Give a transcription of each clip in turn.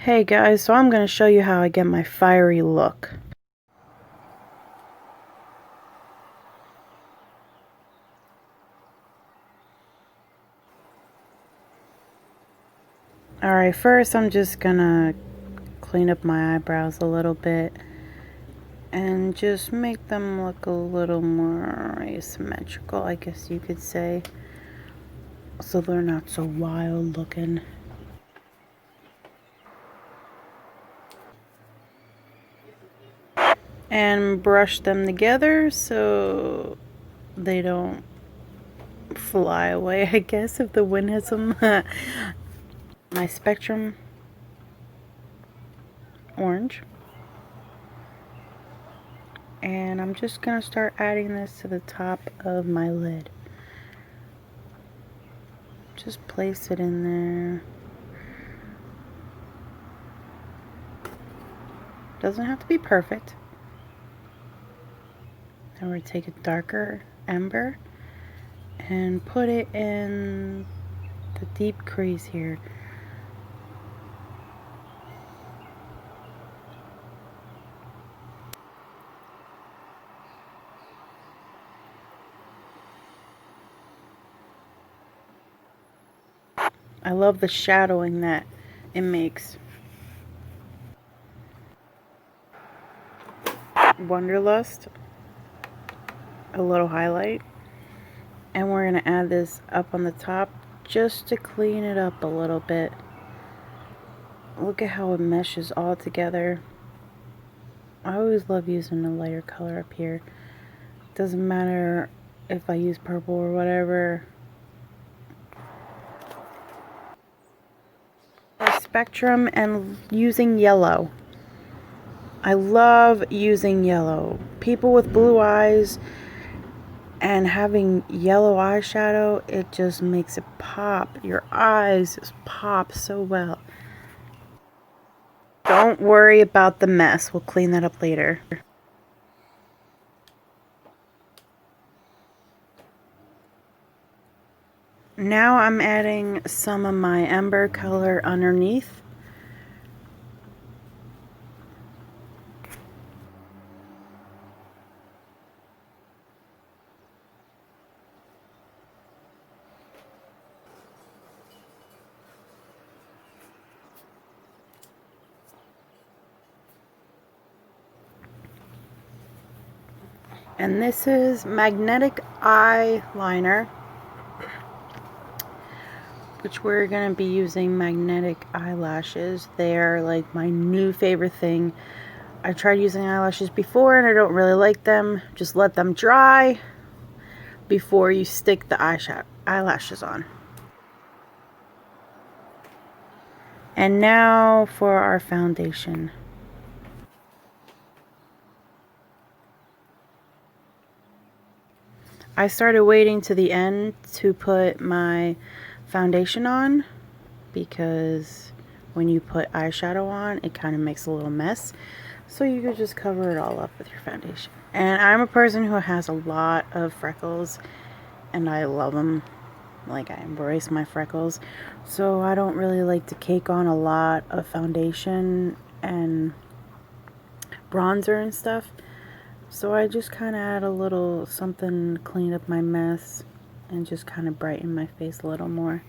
Hey guys, so I'm going to show you how I get my fiery look. Alright, first I'm just going to clean up my eyebrows a little bit and just make them look a little more asymmetrical, I guess you could say, so they're not so wild looking. And brush them together so they don't fly away, I guess, if the wind hits them. My Spectrum orange. And I'm just going to start adding this to the top of my lid. Just place it in there. Doesn't have to be perfect. Now we're going to take a darker ember and put it in the deep crease here. I love the shadowing that it makes. Wanderlust, a little highlight, and we're going to add this up on the top just to clean it up a little bit. Look at how it meshes all together. I always love using a lighter color up here. Doesn't matter if I use purple or whatever. Spectrum and using yellow. I love using yellow. People with blue eyes and having yellow eyeshadow, it just makes it pop. Your eyes just pop so well. Don't worry about the mess. We'll clean that up later. Now I'm adding some of my ember color underneath. And this is Magnetic Eyeliner, which we're going to be using magnetic eyelashes. They're like my new favorite thing. I tried using eyelashes before and I don't really like them. Just let them dry before you stick the eyelashes on. And now for our foundation. I started waiting to the end to put my foundation on because when you put eyeshadow on, it kind of makes a little mess. So you could just cover it all up with your foundation. And I'm a person who has a lot of freckles and I love them. Like, I embrace my freckles. So I don't really like to cake on a lot of foundation and bronzer and stuff. So I just kind of add a little something to clean up my mess and just kind of brighten my face a little more.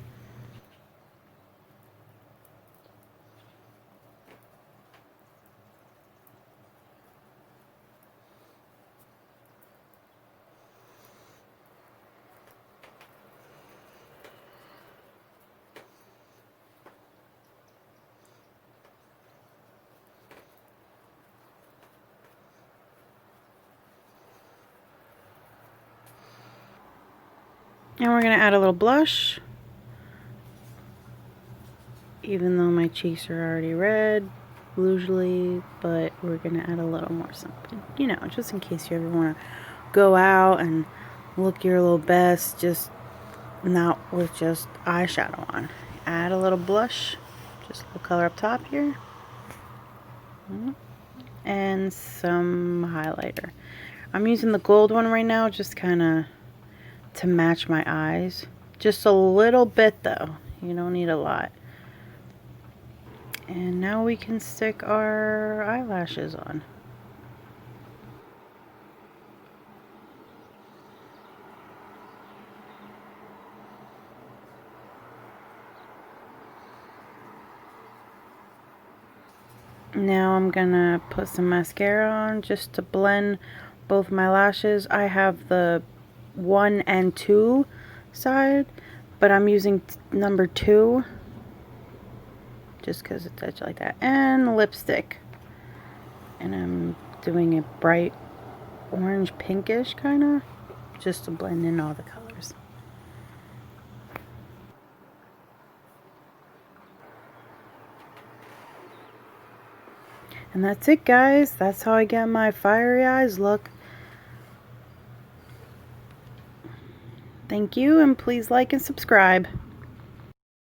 And we're going to add a little blush, even though my cheeks are already red usually, but we're going to add a little more something, you know, just in case you ever want to go out and look your little best, just not with just eyeshadow on. Add a little blush, just a little color up top here, and some highlighter. I'm using the gold one right now, just kind of to match my eyes. Just a little bit though, you don't need a lot. And now we can stick our eyelashes on. Now I'm gonna put some mascara on just to blend both my lashes. I have the 1 and 2 side, but I'm using number 2 just because it's edged like that. And lipstick. And I'm doing it bright orange pinkish kind of, just to blend in all the colors. And that's it, guys. That's how I get my fiery eyes look. Thank you, and please like and subscribe.